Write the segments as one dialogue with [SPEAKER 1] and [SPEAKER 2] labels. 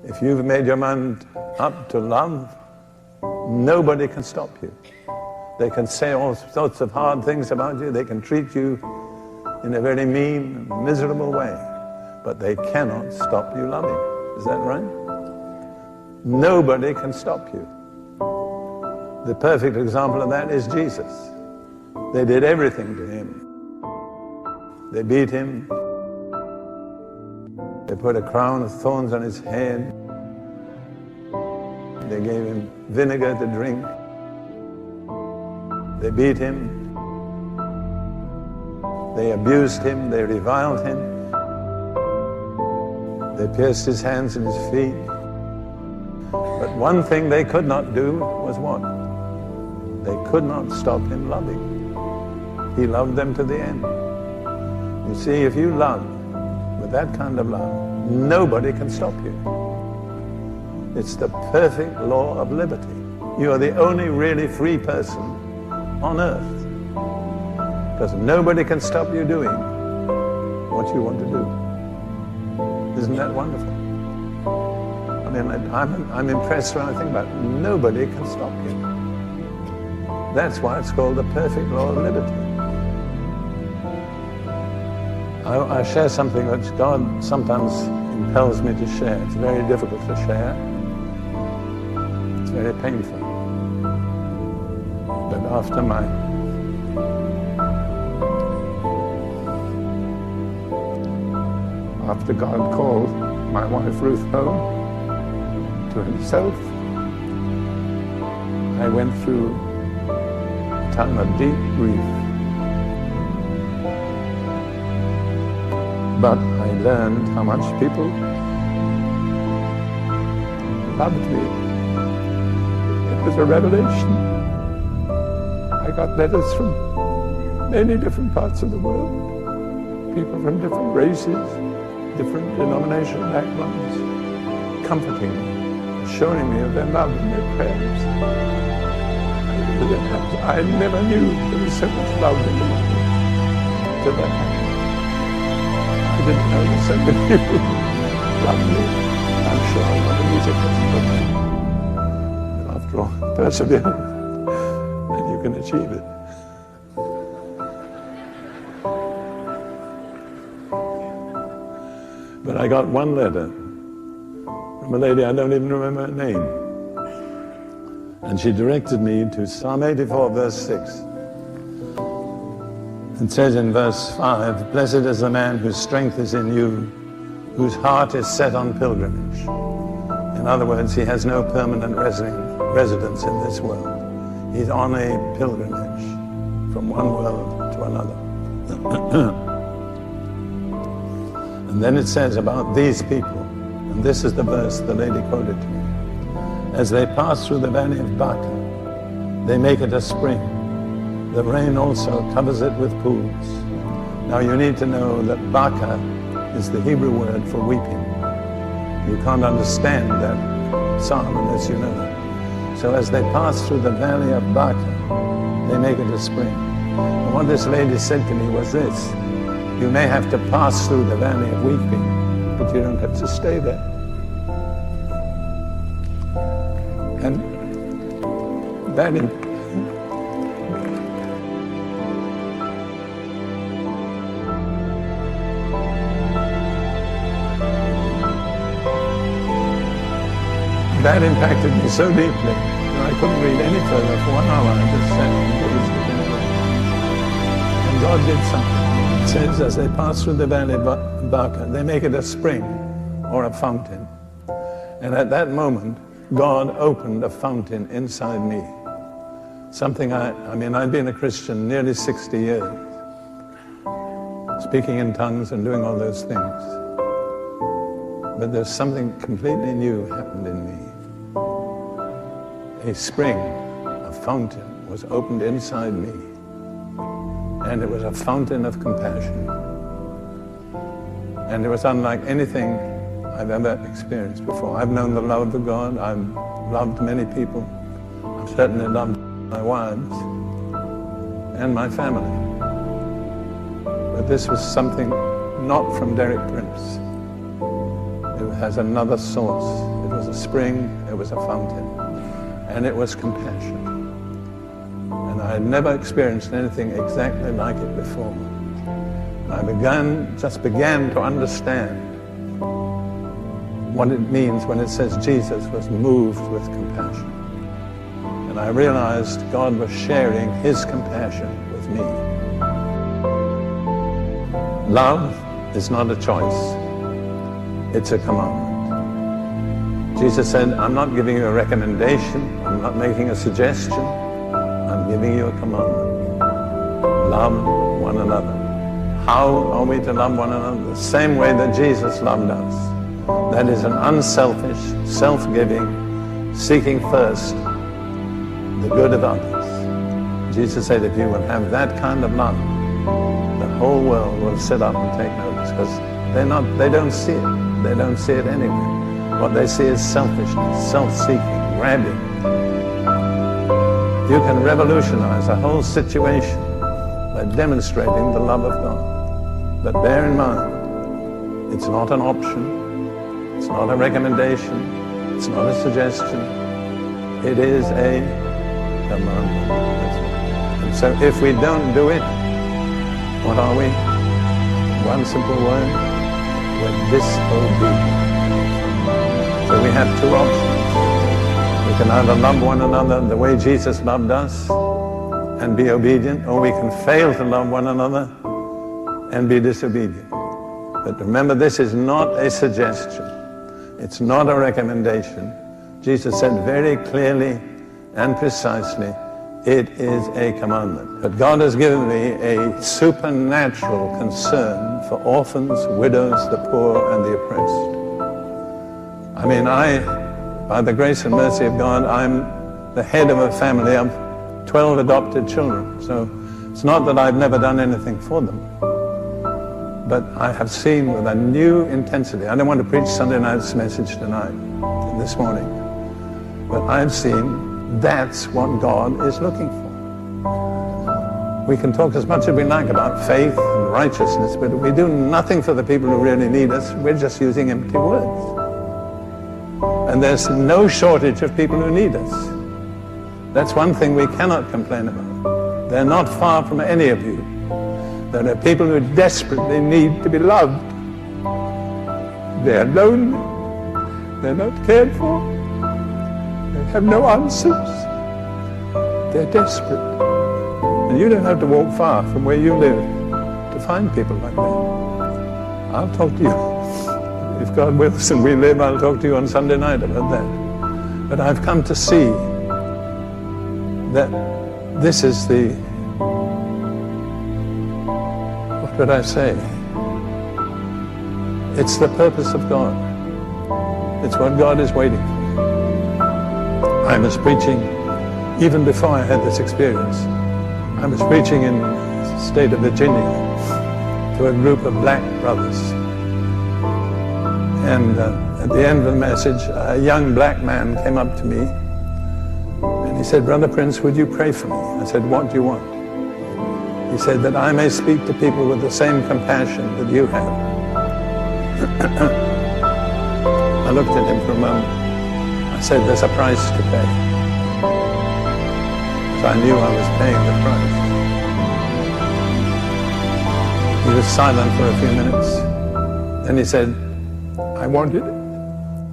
[SPEAKER 1] If you've made your mind up to love, nobody can stop you. They can say all sorts of hard things about you. They can treat you in a very mean, miserable way. But they cannot stop you loving. Is that right? Nobody can stop you. The perfect example of that is Jesus. They did everything to him. They beat him. They put a crown of thorns on his head. They gave him vinegar to drink. They beat him. They abused him. They reviled him. They pierced his hands and his feet. But one thing they could not do was what? They could not stop him loving. He loved them to the end. You see, if you love with that kind of love, nobody can stop you. It's the perfect law of liberty. You are the only really free person on earth, because nobody can stop you doing what you want to do. Isn't that wonderful? I mean, I'm impressed when I think about it. Nobody can stop you. That's why it's called the perfect law of liberty. I share something which God sometimes impels me to share. It's very difficult to share. It's very painful. But after God called my wife Ruth home to himself, I went through a time of deep grief. But I learned how much people loved me. It was a revelation. I got letters from many different parts of the world, people from different races, different denominational backgrounds, comforting me, assuring me of their love and their prayers. I never knew there was so much love in the world till that happened. I didn't know that so many people loved me. I'm sure I'm not an easy person, but after all, persevere, and you can achieve it. But I got one letter from a lady, I don't even remember her name. And she directed me to Psalm 84, verse 6. It says in verse 5, "Blessed is the man whose strength is in you, whose heart is set on pilgrimage." In other words, he has no permanent residence in this world. He's on a pilgrimage from one world to another. And then it says about these people, and this is the verse the lady quoted to me, "As they pass through the valley of Baca, they make it a spring. The rain also covers it with pools." Now you need to know that Baca is the Hebrew word for weeping. You can't understand that psalm unless you know that. So as they pass through the valley of Baca, they make it a spring. And what this lady said to me was this: you may have to pass through the valley of weeping, but you don't have to stay there. And that impacted me so deeply that I couldn't read any further for 1 hour. I just sat and gazed at it. And God did something. It says, as they pass through the valley of Baca, they make it a spring or a fountain. And at that moment, God opened a fountain inside me. Something I mean, I've been a Christian nearly 60 years, speaking in tongues and doing all those things. But there's something completely new happened in me. A spring, a fountain was opened inside me. And it was a fountain of compassion. And it was unlike anything I've ever experienced before. I've known the love of God. I've loved many people. I've certainly loved my wives and my family. But this was something not from Derek Prince. It has another source. was a spring, it was a fountain, and it was compassion. And I had never experienced anything exactly like it before. I just began to understand what it means when it says Jesus was moved with compassion. And I realized God was sharing his compassion with me. Love is not a choice, it's a commandment. Jesus said, I'm not giving you a recommendation, I'm not making a suggestion, I'm giving you a commandment. Love one another. How are we to love one another? The same way that Jesus loved us. That is an unselfish, self-giving, seeking first the good of others. Jesus said, if you will have that kind of love, the whole world will sit up and take notice, because they don't see it. They don't see it anywhere. What they see is selfishness, self-seeking, grabbing. You can revolutionize a whole situation by demonstrating the love of God. But bear in mind, it's not an option, it's not a recommendation, it's not a suggestion, it is a commandment. And so if we don't do it, what are we? One simple word, we're disobedient. So we have two options. We can either love one another the way Jesus loved us and be obedient, or we can fail to love one another and be disobedient. But remember, this is not a suggestion. It's not a recommendation. Jesus said very clearly and precisely, it is a commandment. But God has given me a supernatural concern for orphans, widows, the poor, and the oppressed. I mean, by the grace and mercy of God, I'm the head of a family of 12 adopted children. So it's not that I've never done anything for them, but I have seen with a new intensity. I don't want to preach Sunday night's message tonight, this morning, but I've seen that's what God is looking for. We can talk as much as we like about faith and righteousness, but if we do nothing for the people who really need us, we're just using empty words. And there's no shortage of people who need us. That's one thing we cannot complain about. They're not far from any of you. There are people who desperately need to be loved. They're lonely. They're not cared for. They have no answers. They're desperate. And you don't have to walk far from where you live to find people like that. I'll talk to you. If God wills and we live, I'll talk to you on Sunday night about that. But I've come to see that this is the, what would I say? It's the purpose of God. It's what God is waiting for. I was preaching, even before I had this experience, I was preaching in the state of Virginia to a group of black brothers. And at the end of the message, a young black man came up to me and he said, Brother Prince, would you pray for me? I said, what do you want? He said, that I may speak to people with the same compassion that you have. I looked at him for a moment. I said, there's a price to pay. Because I knew I was paying the price. He was silent for a few minutes. Then he said, I want it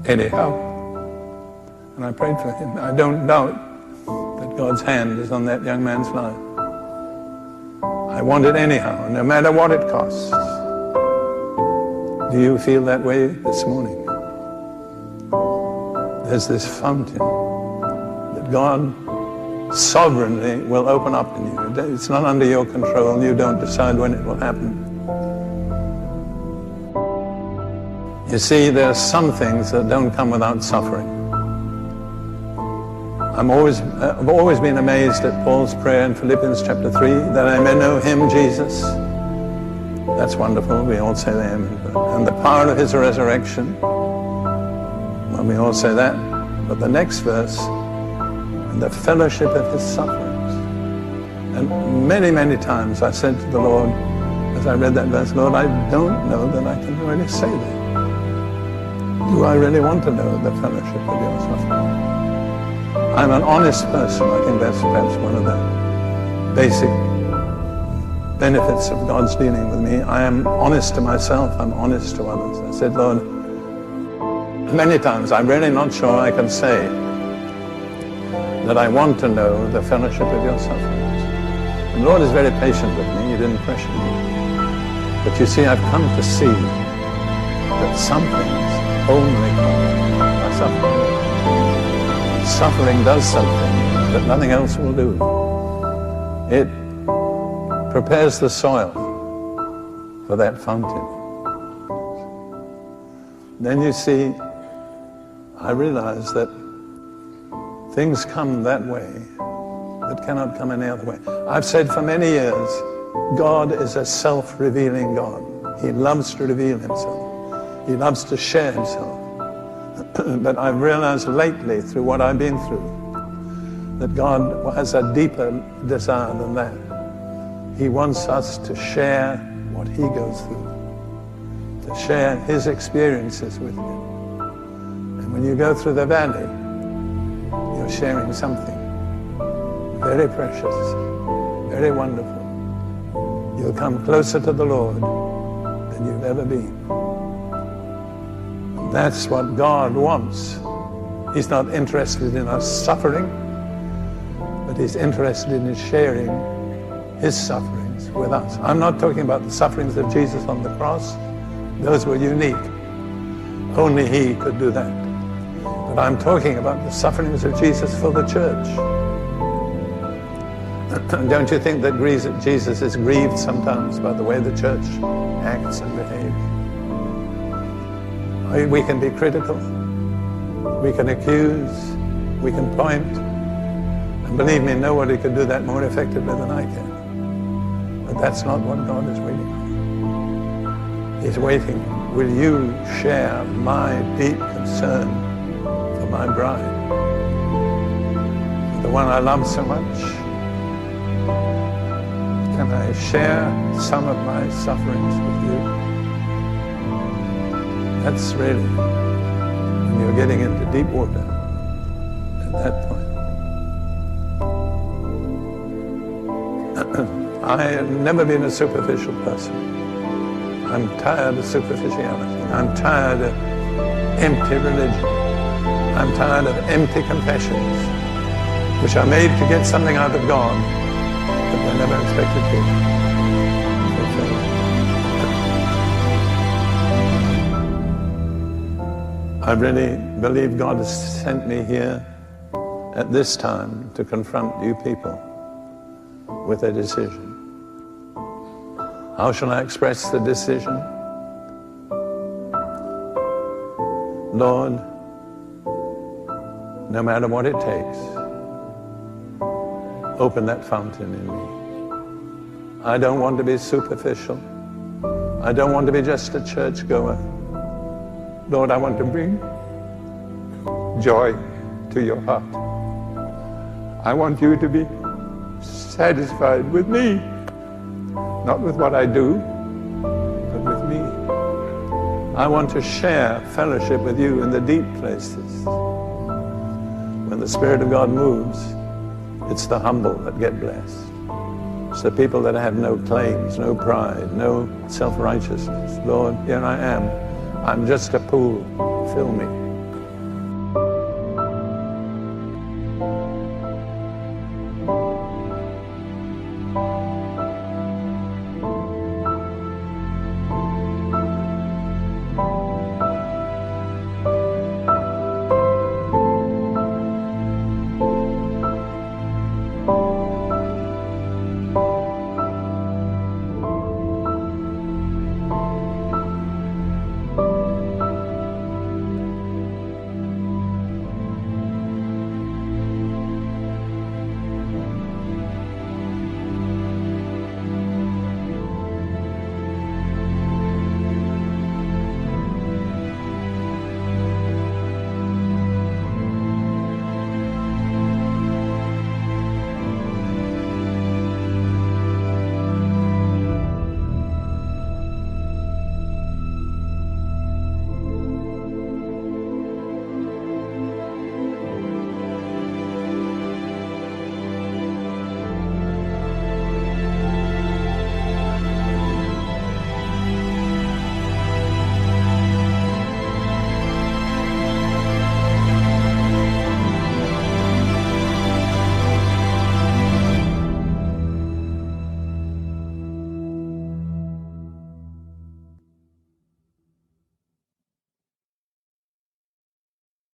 [SPEAKER 1] anyhow. And I prayed for him. I don't doubt that God's hand is on that young man's life. I want it anyhow, no matter what it costs. Do you feel that way this morning? There's this fountain that God sovereignly will open up in you. It's not under your control. You don't decide when it will happen. You see, there are some things that don't come without suffering. I've always been amazed at Paul's prayer in Philippians chapter 3, that I may know him, Jesus. That's wonderful. We all say that. And the power of his resurrection. Well, we all say that. But the next verse, and the fellowship of his sufferings. And many, many times I said to the Lord, as I read that verse, Lord, I don't know that I can really say that. Do I really want to know the fellowship of your suffering? I'm an honest person. I think that's perhaps one of the basic benefits of God's dealing with me. I am honest to myself. I'm honest to others. I said, Lord, many times I'm really not sure I can say that I want to know the fellowship of your sufferings. And the Lord is very patient with me. He didn't pressure me. But you see, I've come to see that some things only come by suffering. Suffering does something that nothing else will do. It prepares the soil for that fountain. Then you see, I realize that things come that way that cannot come any other way. I've said for many years, God is a self-revealing God. He loves to reveal himself. He loves to share himself. But I've realized lately, through what I've been through, that God has a deeper desire than that. He wants us to share what he goes through, to share his experiences with you. And when you go through the valley, you're sharing something very precious, very wonderful. You'll come closer to the Lord than you've ever been. That's what God wants. He's not interested in us suffering, but he's interested in sharing his sufferings with us. I'm not talking about the sufferings of Jesus on the cross. Those were unique. Only he could do that. But I'm talking about the sufferings of Jesus for the church. Don't you think that Jesus is grieved sometimes by the way the church acts and behaves? We can be critical, we can accuse, we can point, and believe me, nobody can do that more effectively than I can. But that's not what God is waiting for. He's waiting, will you share my deep concern for my bride, for the one I love so much? Can I share some of my sufferings with you? That's really when you're getting into deep water at that point. I have never been a superficial person. I'm tired of superficiality. I'm tired of empty religion. I'm tired of empty confessions, which are made to get something out of God that they're never expected to fulfill. I really believe God has sent me here at this time to confront you people with a decision. How shall I express the decision? Lord, no matter what it takes, open that fountain in me. I don't want to be superficial. I don't want to be just a churchgoer. Lord, I want to bring joy to your heart. I want you to be satisfied with me, not with what I do, but with me. I want to share fellowship with you in the deep places. When the Spirit of God moves, it's the humble that get blessed. It's the people that have no claims, no pride, no self-righteousness. Lord, here I am. I'm just a pool. Fill me.